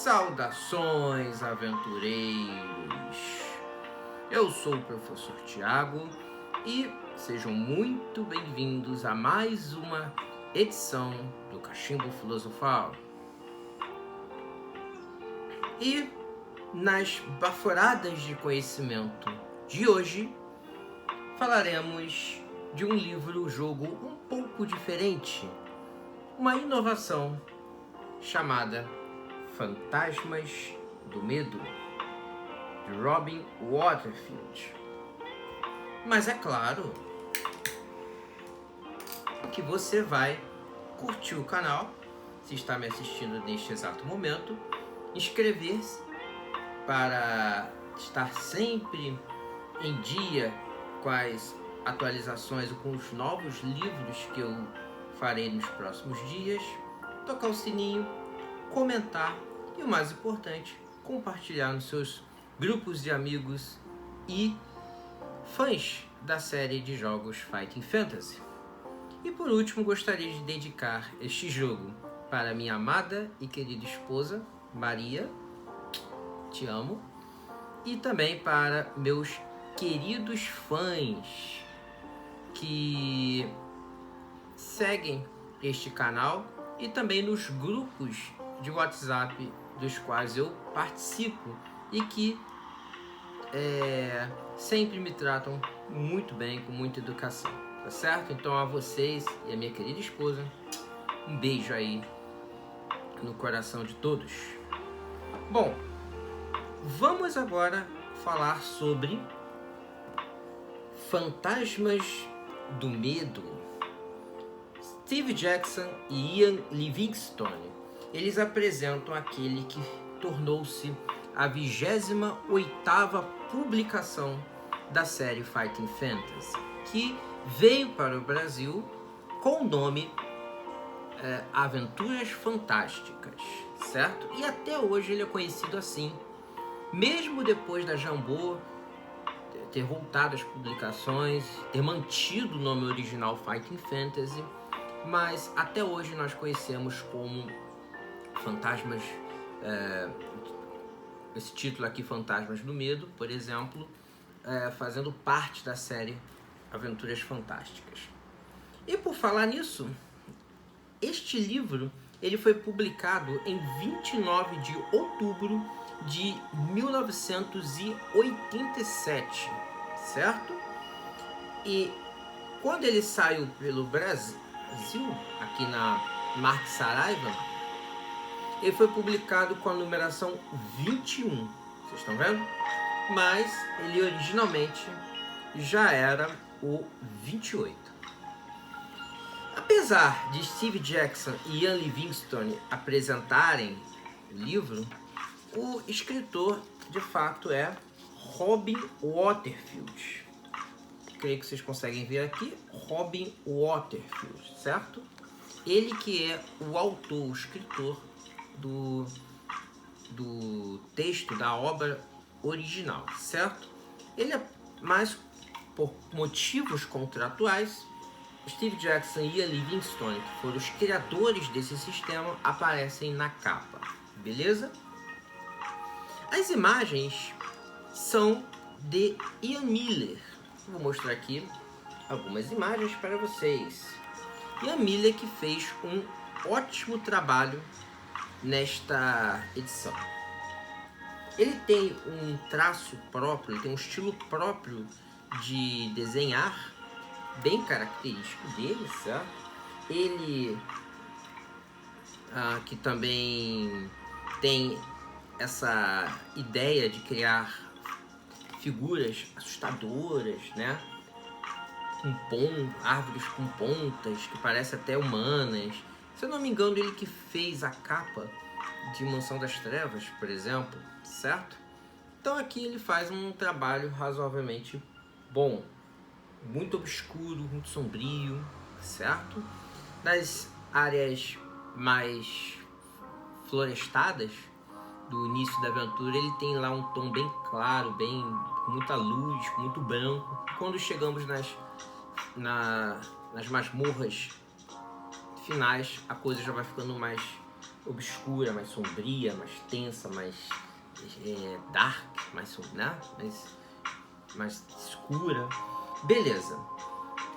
Saudações, aventureiros! Eu sou o professor Tiago e sejam muito bem-vindos a mais uma edição do Cachimbo Filosofal. E nas baforadas de conhecimento de hoje, falaremos de um livro-jogo um pouco diferente, uma inovação chamada Fantasmas do Medo, de Robin Waterfield. Mas é claro que você vai curtir o canal, se está me assistindo neste exato momento, inscrever-se para estar sempre em dia com as atualizações ou com os novos livros que eu farei nos próximos dias, tocar o sininho, comentar e o mais importante, compartilhar nos seus grupos de amigos e fãs da série de jogos Fighting Fantasy. E por último, gostaria de dedicar este jogo para minha amada e querida esposa, Maria, te amo, e também para meus queridos fãs que seguem este canal e também nos grupos de WhatsApp dos quais eu participo e que sempre me tratam muito bem, com muita educação, tá certo? Então a vocês e a minha querida esposa, um beijo aí no coração de todos. Bom, vamos agora falar sobre Fantasmas do Medo. Steve Jackson e Ian Livingstone, eles apresentam aquele que tornou-se a 28ª publicação da série Fighting Fantasy, que veio para o Brasil com o nome Aventuras Fantásticas, certo? E até hoje ele é conhecido assim, mesmo depois da Jambô ter voltado às publicações, ter mantido o nome original Fighting Fantasy, mas até hoje nós conhecemos como Fantasmas, esse título aqui, Fantasmas do Medo, por exemplo, fazendo parte da série Aventuras Fantásticas. E por falar nisso, este livro ele foi publicado em 29 de outubro de 1987, certo? E quando ele saiu pelo Brasil, aqui na Mark Saraiva, ele foi publicado com a numeração 21, vocês estão vendo? Mas ele originalmente já era o 28. Apesar de Steve Jackson e Ian Livingstone apresentarem o livro, o escritor de fato é Robin Waterfield. Creio que vocês conseguem ver aqui, Robin Waterfield, certo? Ele que é o autor, o escritor do texto da obra original, certo? Ele é mais por motivos contratuais. Steve Jackson e Ian Livingstone, que foram os criadores desse sistema, aparecem na capa, beleza? As imagens são de Ian Miller. Vou mostrar aqui algumas imagens para vocês. Ian Miller que fez um ótimo trabalho nesta edição. Ele tem um traço próprio, ele tem um estilo próprio de desenhar, bem característico dele, certo? Ele que também tem essa ideia de criar figuras assustadoras, né? Árvores com pontas que parecem até humanas. Se eu não me engano, ele que fez a capa de Mansão das Trevas, por exemplo, certo? Então aqui ele faz um trabalho razoavelmente bom, muito obscuro, muito sombrio, certo? Nas áreas mais florestadas do início da aventura, ele tem lá um tom bem claro, bem com muita luz, com muito branco. Quando chegamos nas masmorras finais, a coisa já vai ficando mais obscura, mais sombria, mais tensa, mais dark, mais escura. Beleza.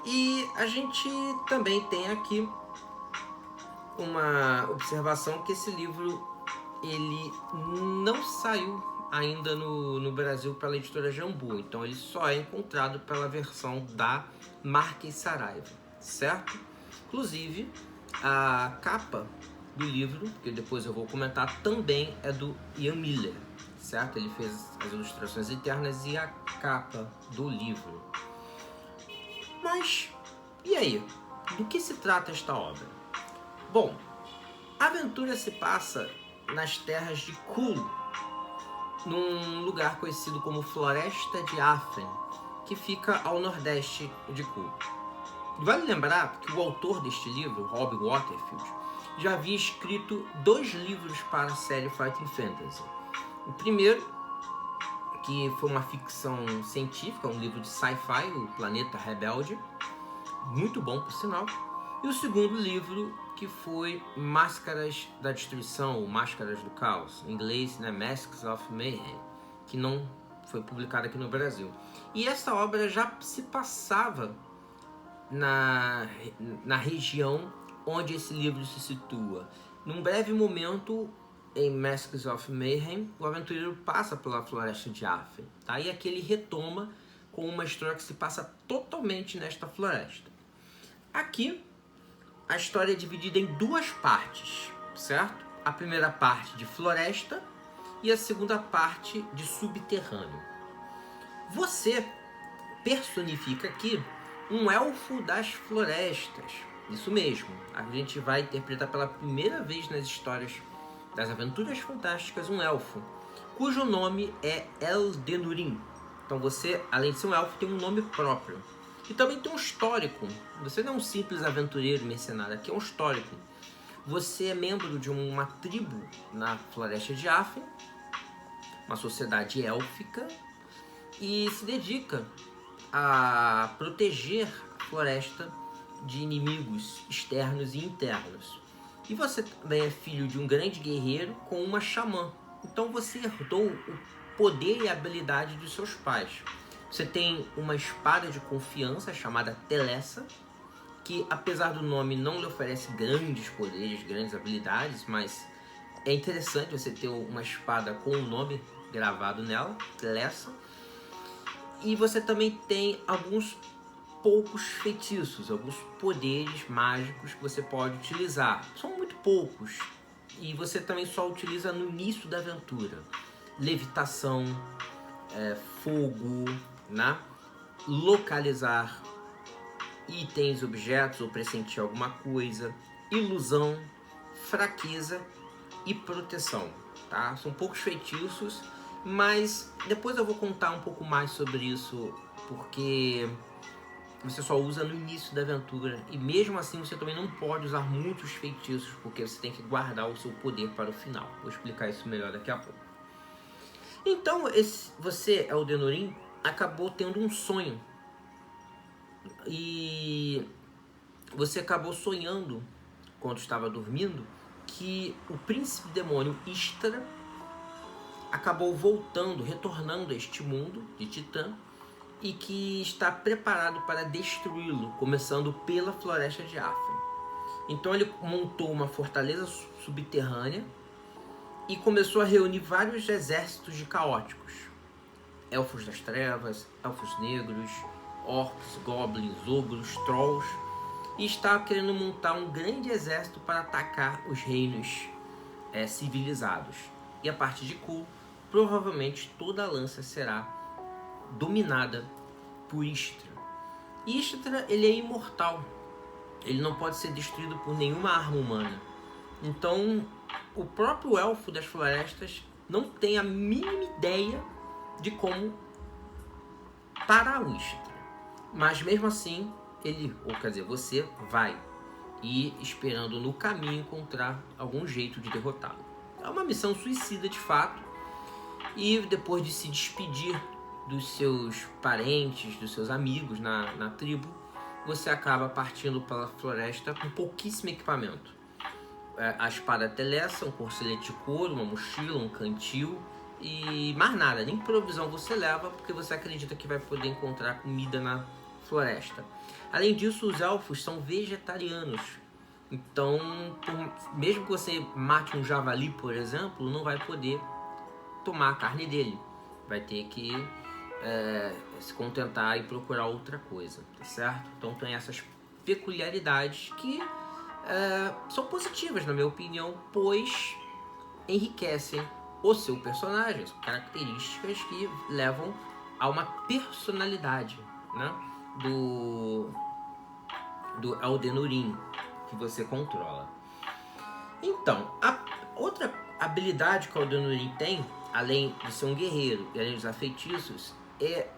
E a gente também tem aqui uma observação que esse livro ele não saiu ainda no Brasil pela editora Jambu, então ele só é encontrado pela versão da Marquês Saraiva, certo? Inclusive, a capa do livro, que depois eu vou comentar, também é do Ian Miller, certo? Ele fez as ilustrações internas e a capa do livro. Mas, e aí? Do que se trata esta obra? Bom, a aventura se passa nas terras de Kul, num lugar conhecido como Floresta de Afen, que fica ao nordeste de Kul. Vale lembrar que o autor deste livro, Rob Waterfield, já havia escrito 2 livros para a série Fighting Fantasy. O primeiro, que foi uma ficção científica, um livro de sci-fi, O Planeta Rebelde, muito bom por sinal. E o segundo livro, que foi Máscaras da Destruição, ou Máscaras do Caos, em inglês, né, Masks of Mayhem, que não foi publicado aqui no Brasil. E essa obra já se passava na região onde esse livro se situa. Num breve momento, em Masks of Mayhem, o aventureiro passa pela Floresta de Afen, tá? E aqui ele retoma com uma história que se passa totalmente nesta floresta. Aqui, a história é dividida em 2 partes, certo? A primeira parte de floresta e a segunda parte de subterrâneo. Você personifica aqui um elfo das florestas. Isso mesmo, a gente vai interpretar pela primeira vez nas histórias das Aventuras Fantásticas um elfo, cujo nome é Eldenurin. Então você, além de ser um elfo, tem um nome próprio. E também tem um histórico. Você não é um simples aventureiro mercenário, aqui é um histórico. Você é membro de uma tribo na Floresta de Afen, uma sociedade élfica, e se dedica a proteger a floresta de inimigos externos e internos. E você também é filho de um grande guerreiro com uma xamã. Então você herdou o poder e a habilidade dos seus pais. Você tem uma espada de confiança chamada Telessa, que apesar do nome não lhe oferece grandes poderes, grandes habilidades, mas é interessante você ter uma espada com o nome gravado nela, Telessa. E você também tem alguns poucos feitiços, alguns poderes mágicos que você pode utilizar. São muito poucos. E você também só utiliza no início da aventura. Levitação, fogo, né? Localizar itens, objetos ou pressentir alguma coisa, ilusão, fraqueza e proteção, tá? São poucos feitiços, mas depois eu vou contar um pouco mais sobre isso, porque você só usa no início da aventura e mesmo assim você também não pode usar muitos feitiços, porque você tem que guardar o seu poder para o final. Vou explicar isso melhor daqui a pouco. Então você, Eldenurin, acabou tendo um sonho e você acabou sonhando, quando estava dormindo, que o príncipe demônio Istra acabou retornando a este mundo de Titã e que está preparado para destruí-lo, começando pela Floresta de Afen. Então ele montou uma fortaleza subterrânea e começou a reunir vários exércitos de caóticos. Elfos das trevas, elfos negros, orcs, goblins, ogros, trolls, e estava querendo montar um grande exército para atacar os reinos civilizados. E a partir de Kul, provavelmente toda a lança será dominada por Istra. Istra, ele é imortal. Ele não pode ser destruído por nenhuma arma humana. Então, o próprio elfo das florestas não tem a mínima ideia de como parar o Istra. Mas mesmo assim, você vai ir esperando no caminho encontrar algum jeito de derrotá-lo. É uma missão suicida de fato. E depois de se despedir dos seus parentes, dos seus amigos na tribo, você acaba partindo pela floresta com pouquíssimo equipamento. a espada teleça, um corcelete de couro, uma mochila, um cantil e mais nada, nem provisão você leva, porque você acredita que vai poder encontrar comida na floresta. Além disso, os elfos são vegetarianos, então mesmo que você mate um javali, por exemplo, não vai poder tomar a carne dele, vai ter que se contentar e procurar outra coisa, tá certo? Então tem essas peculiaridades que são positivas, na minha opinião, pois enriquecem o seu personagem, características que levam a uma personalidade, né, do Elden Ring que você controla. Então, a outra habilidade que o Elden Ring tem, além de ser um guerreiro e além de usar feitiços, é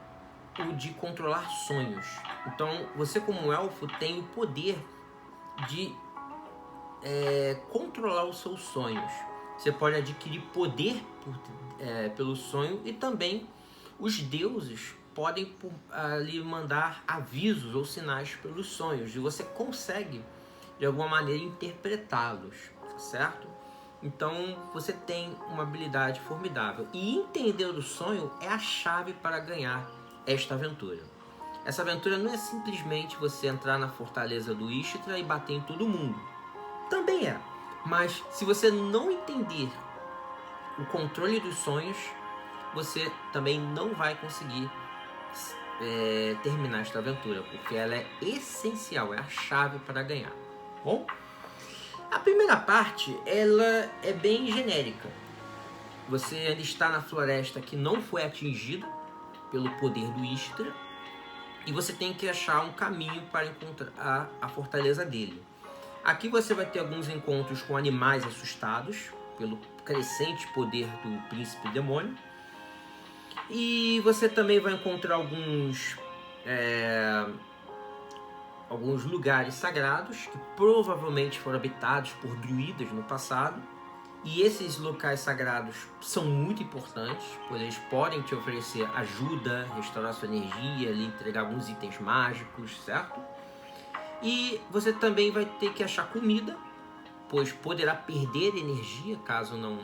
o de controlar sonhos. Então, você como elfo tem o poder de controlar os seus sonhos. Você pode adquirir poder pelo sonho, e também os deuses podem lhe mandar avisos ou sinais pelos sonhos, e você consegue de alguma maneira interpretá-los, certo? Então você tem uma habilidade formidável, e entender o sonho é a chave para ganhar esta aventura. Essa aventura não é simplesmente você entrar na fortaleza do Ishtra e bater em todo mundo. Também é, mas se você não entender o controle dos sonhos, você também não vai conseguir terminar esta aventura, porque ela é essencial, é a chave para ganhar. Bom, a primeira parte ela é bem genérica. Você ainda está na floresta que não foi atingida pelo poder do Ishtra, e você tem que achar um caminho para encontrar a fortaleza dele. Aqui você vai ter alguns encontros com animais assustados pelo crescente poder do príncipe demônio. E você também vai encontrar alguns lugares sagrados que provavelmente foram habitados por druidas no passado. E esses locais sagrados são muito importantes, pois eles podem te oferecer ajuda, restaurar sua energia, lhe entregar alguns itens mágicos, certo? E você também vai ter que achar comida, pois poderá perder energia caso não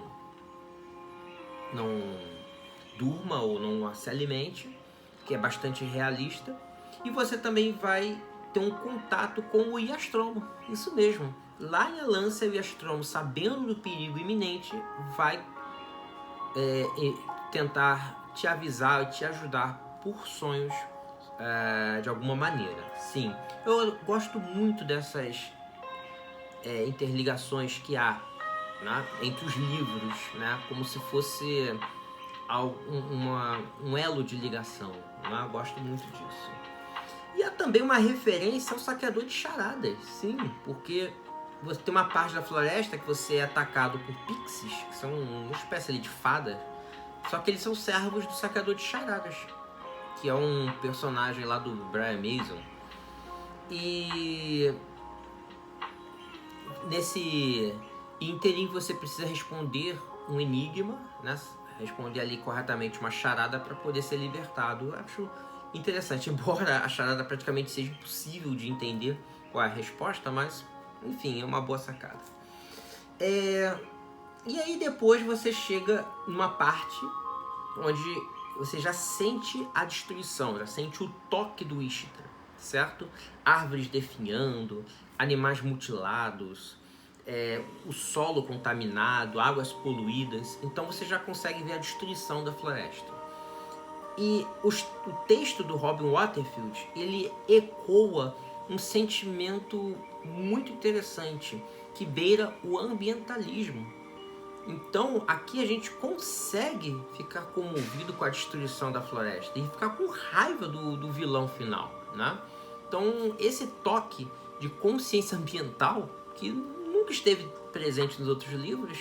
durma ou não se alimente, que é bastante realista. E você também vai ter um contato com o Iastromo, isso mesmo. Lá em Alancia, o Iastromo, sabendo do perigo iminente, vai tentar te avisar e te ajudar por sonhos de alguma maneira. Sim, eu gosto muito dessas interligações que há, né, entre os livros, né, como se fosse um elo de ligação, né? Eu gosto muito disso. E há também uma referência ao saqueador de charadas, sim, porque você tem uma parte da floresta que você é atacado por pixies, que são uma espécie de fadas, só que eles são servos do saqueador de charadas, que é um personagem lá do Brian Mason. E nesse ínterim você precisa responder um enigma, né? Responder ali corretamente uma charada para poder ser libertado. Eu acho interessante, embora a charada praticamente seja impossível de entender qual é a resposta, mas enfim, é uma boa sacada. E aí depois você chega numa parte onde você já sente a destruição, já sente o toque do Ishtra, certo? Árvores definhando, animais mutilados, o solo contaminado, águas poluídas. Então você já consegue ver a destruição da floresta. E o texto do Robin Waterfield, ele ecoa um sentimento muito interessante que beira o ambientalismo. Então aqui a gente consegue ficar comovido com a destruição da floresta e ficar com raiva do vilão final, né? Então esse toque de consciência ambiental, que nunca esteve presente nos outros livros,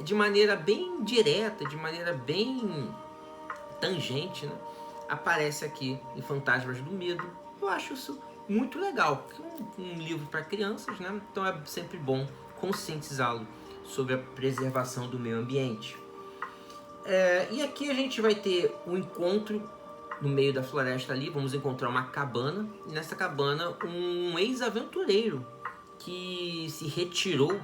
de maneira bem direta, de maneira bem tangente, né, aparece aqui em Fantasmas do Medo. Eu acho isso muito legal, porque é um livro para crianças, né? Então é sempre bom conscientizá-lo sobre a preservação do meio ambiente. E aqui a gente vai ter um encontro no meio da floresta ali, vamos encontrar uma cabana, e nessa cabana um ex-aventureiro que se retirou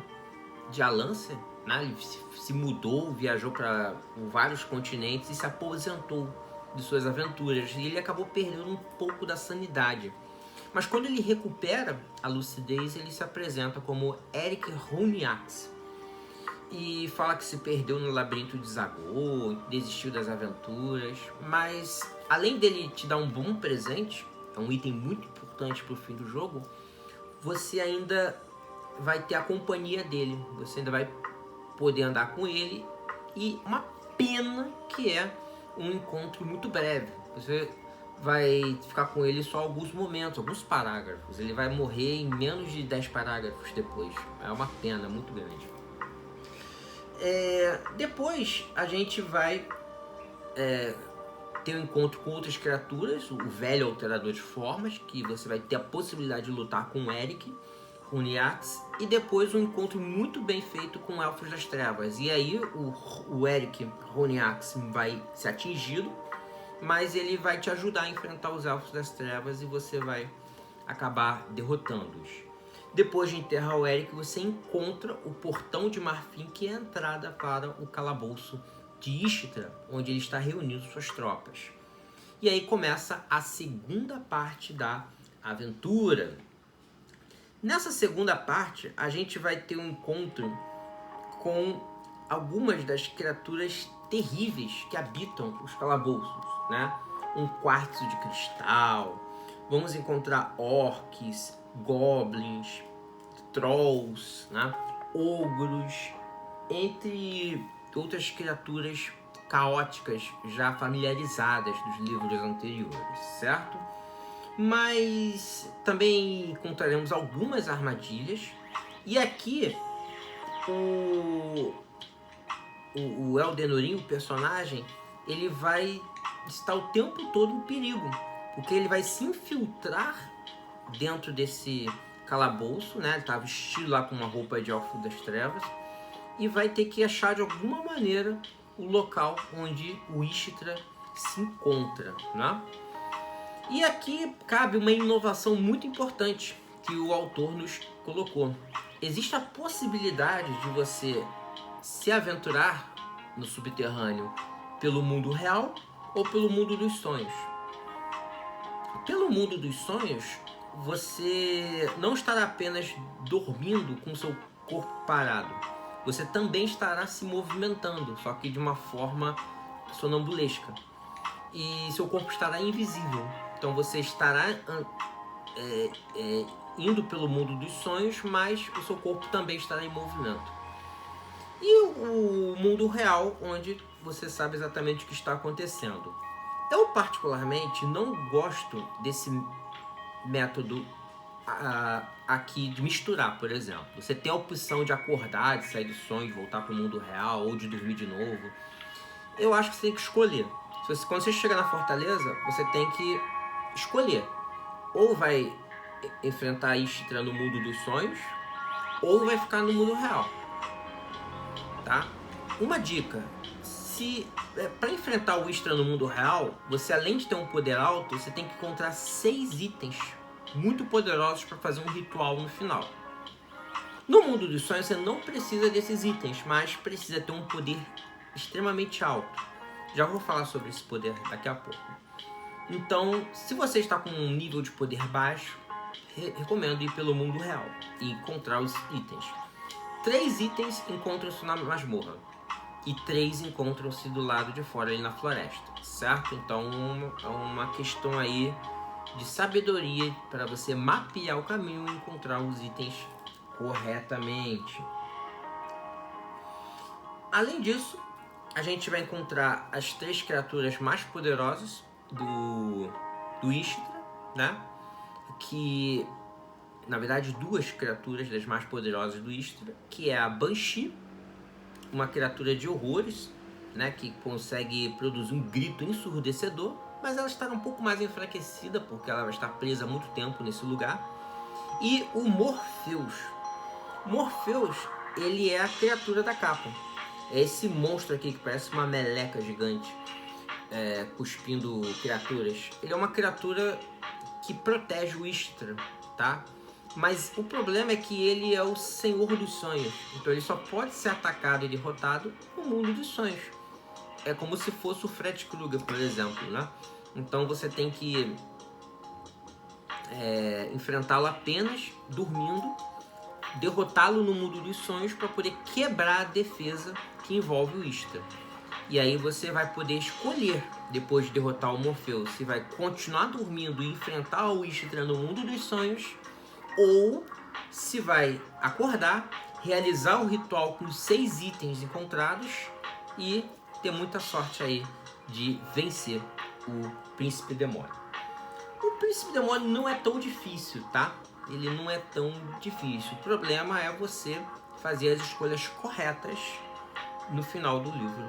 de Alancer, né? Ele se mudou, viajou para vários continentes e se aposentou de suas aventuras. E ele acabou perdendo um pouco da sanidade. Mas quando ele recupera a lucidez, ele se apresenta como Eric Runiax. E fala que se perdeu no labirinto de Zagor, desistiu das aventuras. Mas além dele te dar um bom presente, é um item muito importante para o fim do jogo, você ainda vai ter a companhia dele. Você ainda vai poder andar com ele. E uma pena que é um encontro muito breve. Você vai ficar com ele só alguns momentos, alguns parágrafos. Ele vai morrer em menos de 10 parágrafos depois. É uma pena muito grande. Depois a gente vai ter um encontro com outras criaturas, o velho alterador de formas, que você vai ter a possibilidade de lutar com o Eric Runiax, e depois um encontro muito bem feito com Elfos das Trevas. E aí o Eric Runiax vai ser atingido, mas ele vai te ajudar a enfrentar os Elfos das Trevas e você vai acabar derrotando-os. Depois de enterrar o Eric, você encontra o Portão de Marfim, que é a entrada para o calabouço de Ishtra, onde ele está reunindo suas tropas. E aí começa a segunda parte da aventura. Nessa segunda parte, a gente vai ter um encontro com algumas das criaturas terríveis que habitam os calabouços, né? Um quartzo de cristal, vamos encontrar orcs, goblins, trolls, né? Ogros, entre outras criaturas caóticas já familiarizadas dos livros anteriores, certo? Mas também encontraremos algumas armadilhas. E aqui o Elden, o personagem, ele vai estar o tempo todo em perigo, porque ele vai se infiltrar dentro desse calabouço, né? Ele está vestido lá com uma roupa de Elfo das Trevas e vai ter que achar de alguma maneira o local onde o Ishtra se encontra, né? E aqui cabe uma inovação muito importante que o autor nos colocou. Existe a possibilidade de você se aventurar no subterrâneo pelo mundo real ou pelo mundo dos sonhos. Pelo mundo dos sonhos, você não estará apenas dormindo com seu corpo parado. Você também estará se movimentando, só que de uma forma sonambulesca. E seu corpo estará invisível. Então você estará indo pelo mundo dos sonhos, mas o seu corpo também estará em movimento. E o mundo real, onde você sabe exatamente o que está acontecendo. Eu particularmente não gosto desse método aqui de misturar, por exemplo. Você tem a opção de acordar, de sair do sonho, de voltar para o mundo real ou de dormir de novo. Eu acho que você tem que escolher. Quando você chega na fortaleza, você tem que escolher. Ou vai enfrentar Ishtra no mundo dos sonhos, ou vai ficar no mundo real. Tá? Uma dica. Para enfrentar o Ishtra no mundo real, você além de ter um poder alto, você tem que encontrar 6 itens muito poderosos para fazer um ritual no final. No mundo dos sonhos, você não precisa desses itens, mas precisa ter um poder extremamente alto. Já vou falar sobre esse poder daqui a pouco. Então, se você está com um nível de poder baixo, recomendo ir pelo mundo real e encontrar os itens. 3 itens encontram-se na masmorra e 3 encontram-se do lado de fora, ali na floresta, certo? Então, é uma questão aí de sabedoria para você mapear o caminho e encontrar os itens corretamente. Além disso, a gente vai encontrar as 3 criaturas mais poderosas do Ishtra, né? Que, na verdade, 2 criaturas das mais poderosas do Ishtra, que é a Banshee, uma criatura de horrores, né? Que consegue produzir um grito ensurdecedor, mas ela está um pouco mais enfraquecida, porque ela vai estar presa há muito tempo nesse lugar. E o Morpheus. Morpheus, ele é a criatura da capa. É esse monstro aqui que parece uma meleca gigante, cuspindo criaturas. Ele é uma criatura que protege o Ishtra, tá? Mas o problema é que ele é o senhor dos sonhos. Então ele só pode ser atacado e derrotado no mundo dos sonhos. É como se fosse o Fred Krueger, por exemplo, né? Então você tem que enfrentá-lo apenas dormindo, derrotá-lo no mundo dos sonhos para poder quebrar a defesa que envolve o Istra. E aí você vai poder escolher, depois de derrotar o Morfeu, se vai continuar dormindo e enfrentar o Istra no mundo dos sonhos, ou se vai acordar, realizar o ritual com os 6 itens encontrados e ter muita sorte aí de vencer o Príncipe Demônio. O Príncipe Demônio não é tão difícil, tá? Ele não é tão difícil. O problema é você fazer as escolhas corretas no final do livro,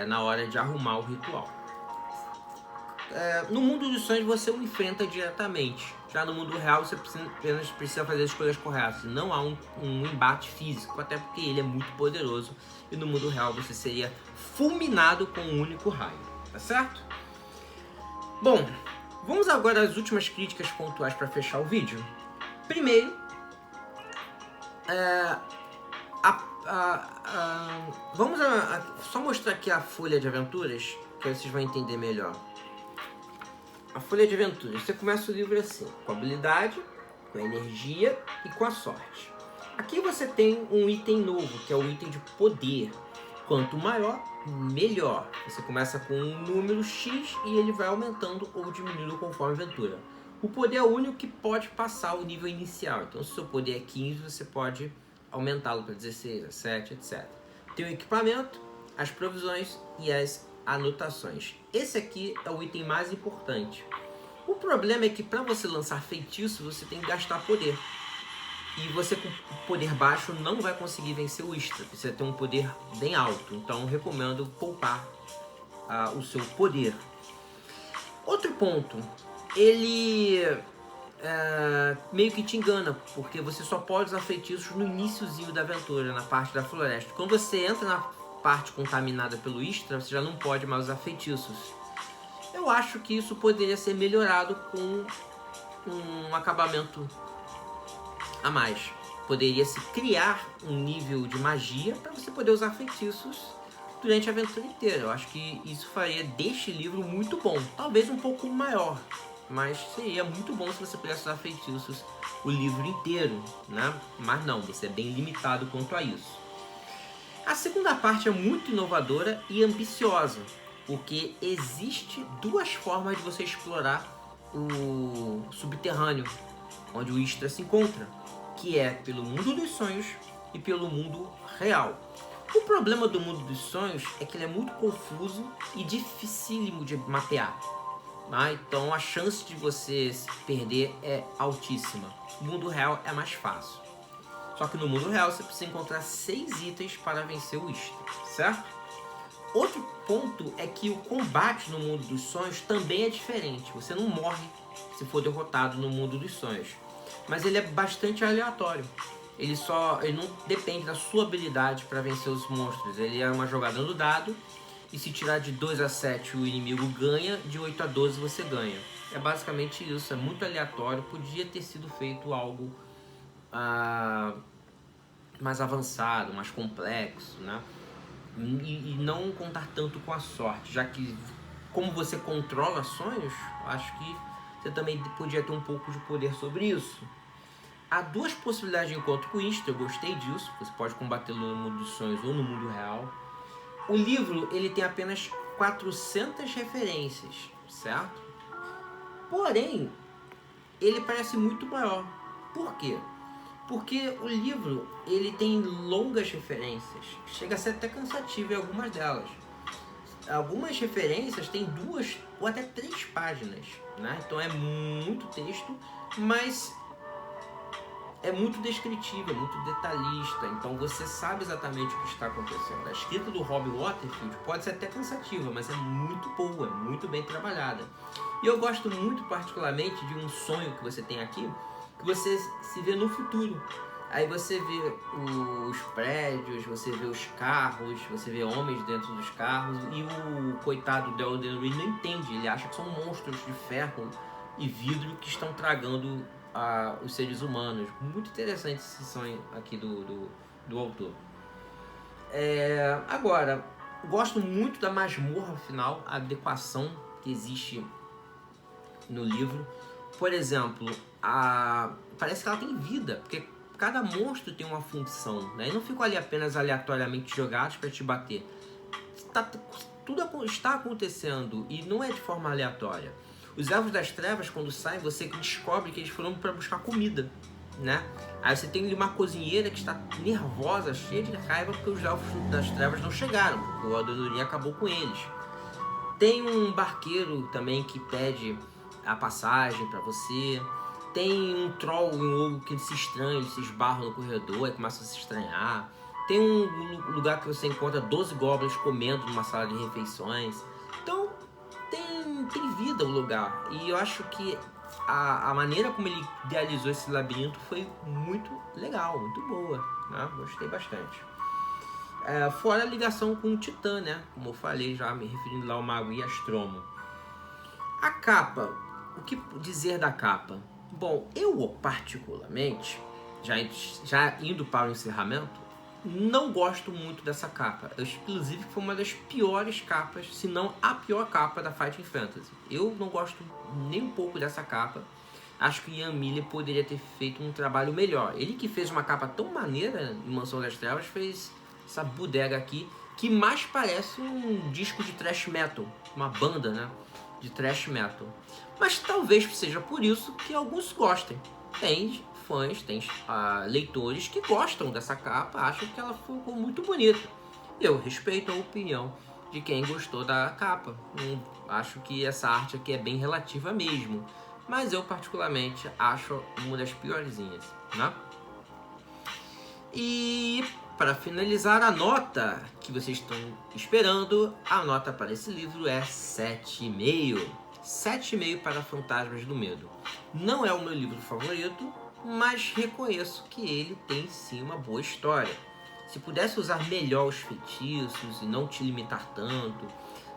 na hora de arrumar o ritual. No mundo dos sonhos você o enfrenta diretamente. Já no mundo real você apenas precisa fazer as escolhas corretas. Não há um embate físico, até porque ele é muito poderoso. E no mundo real você seria fulminado com um único raio. Tá certo? Bom, vamos agora às últimas críticas pontuais para fechar o vídeo. Primeiro, vamos só mostrar aqui a folha de aventuras, que aí vocês vão entender melhor. A folha de aventuras, você começa o livro assim, com a habilidade, com a energia e com a sorte. Aqui você tem um item novo, que é o item de poder. Quanto maior, melhor. Você começa com um número X e ele vai aumentando ou diminuindo conforme a aventura. O poder é o único que pode passar o nível inicial. Então, se o seu poder é 15, você pode aumentá-lo para 16, 17, etc. Tem o equipamento, as provisões e as anotações. Esse aqui é o item mais importante. O problema é que para você lançar feitiço, você tem que gastar poder. E você com poder baixo não vai conseguir vencer o Istra. Precisa ter um poder bem alto. Então eu recomendo poupar o seu poder. Outro ponto. Ele meio que te engana. Porque você só pode usar feitiços no iniciozinho da aventura, na parte da floresta. Quando você entra na parte contaminada pelo Istra, você já não pode mais usar feitiços. Eu acho que isso poderia ser melhorado com um acabamento a mais. Poderia se criar um nível de magia para você poder usar feitiços durante a aventura inteira. Eu acho que isso faria deste livro muito bom. Talvez um pouco maior, mas seria muito bom se você pudesse usar feitiços o livro inteiro, né? Mas não, você é bem limitado quanto a isso. A segunda parte é muito inovadora e ambiciosa, porque existe 2 formas de você explorar o subterrâneo, onde o Istra se encontra, que é pelo mundo dos sonhos e pelo mundo real. O problema do mundo dos sonhos é que ele é muito confuso e dificílimo de mapear. Então a chance de você se perder é altíssima. O mundo real é mais fácil. Só que no mundo real você precisa encontrar 6 itens para vencer o Istra, certo? Outro ponto é que o combate no mundo dos sonhos também é diferente. Você não morre se for derrotado no mundo dos sonhos. Mas ele é bastante aleatório. Ele não depende da sua habilidade para vencer os monstros. Ele é uma jogada no dado. E se tirar de 2 a 7 o inimigo ganha, de 8 a 12 você ganha. É basicamente isso, é muito aleatório. Podia ter sido feito algo mais avançado, mais complexo, né? E não contar tanto com a sorte, já que como você controla sonhos, acho que você também podia ter um pouco de poder sobre isso. Há 2 possibilidades de encontro com o Istra, eu gostei disso. Você pode combatê-lo no mundo dos sonhos ou no mundo real. O livro ele tem apenas 400 referências, certo? Porém, ele parece muito maior. Por quê? Porque o livro ele tem longas referências. Chega a ser até cansativo em algumas delas. Algumas referências têm 2 ou até 3 páginas, né? Então é muito texto, mas é muito descritivo, é muito detalhista. Então você sabe exatamente o que está acontecendo. A escrita do Rob Waterfield pode ser até cansativa, mas é muito boa, muito bem trabalhada. E eu gosto muito particularmente de um sonho que você tem aqui, que você se vê no futuro. Aí você vê os prédios, você vê os carros, você vê homens dentro dos carros, e o coitado do Elden Ring não entende, ele acha que são monstros de ferro e vidro que estão tragando os seres humanos. Muito interessante esse sonho aqui do autor. Agora, gosto muito da masmorra final, a adequação que existe no livro. Por exemplo, parece que ela tem vida, porque cada monstro tem uma função, né? E não ficam ali apenas aleatoriamente jogados para te bater. Tudo está acontecendo e não é de forma aleatória. Os Elfos das Trevas, quando saem, você descobre que eles foram para buscar comida, né? Aí você tem uma cozinheira que está nervosa, cheia de raiva, porque os Elfos das Trevas não chegaram, porque o Adonis acabou com eles. Tem um barqueiro também que pede a passagem para você. Tem um troll e um ogro que se estranham, eles se esbarram no corredor e começam a se estranhar. Tem um lugar que você encontra 12 goblins comendo numa sala de refeições. Então, tem vida o lugar. E eu acho que a maneira como ele idealizou esse labirinto foi muito legal, muito boa, né? Gostei bastante. Fora a ligação com o Titã, né? Como eu falei, já me referindo lá ao Mago e Astromo. A capa, o que dizer da capa? Bom, eu particularmente, já indo para o encerramento, não gosto muito dessa capa. Inclusive foi uma das piores capas, se não a pior capa da Fighting Fantasy. Eu não gosto nem um pouco dessa capa. Acho que Ian Miller poderia ter feito um trabalho melhor. Ele que fez uma capa tão maneira em Mansão das Trevas, fez essa bodega aqui, que mais parece um disco de thrash metal, uma banda, né, de thrash metal. Mas talvez seja por isso que alguns gostem. Tem fãs, tem leitores que gostam dessa capa, acham que ela ficou muito bonita. Eu respeito a opinião de quem gostou da capa. Acho que essa arte aqui é bem relativa mesmo. Mas eu particularmente acho uma das piorzinhas, né? E para finalizar, a nota que vocês estão esperando, a nota para esse livro é 7,5. 7,5 para Fantasmas do Medo. Não é o meu livro favorito, mas reconheço que ele tem sim uma boa história. Se pudesse usar melhor os feitiços e não te limitar tanto,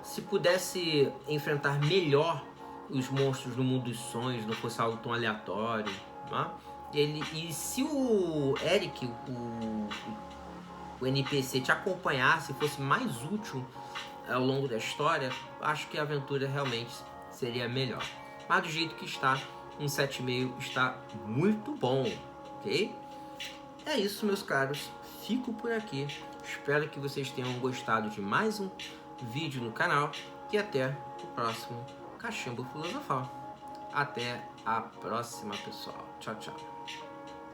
se pudesse enfrentar melhor os monstros no mundo dos sonhos, não fosse algo tão aleatório, né? E se o Eric, o NPC, te acompanhasse, fosse mais útil ao longo da história, acho que a aventura realmente seria melhor. Mas do jeito que está, um 7,5 está muito bom, ok? É isso, meus caros. Fico por aqui. Espero que vocês tenham gostado de mais um vídeo no canal. E até o próximo Cachimbo Filosofal. Até a próxima, pessoal. Tchau, tchau.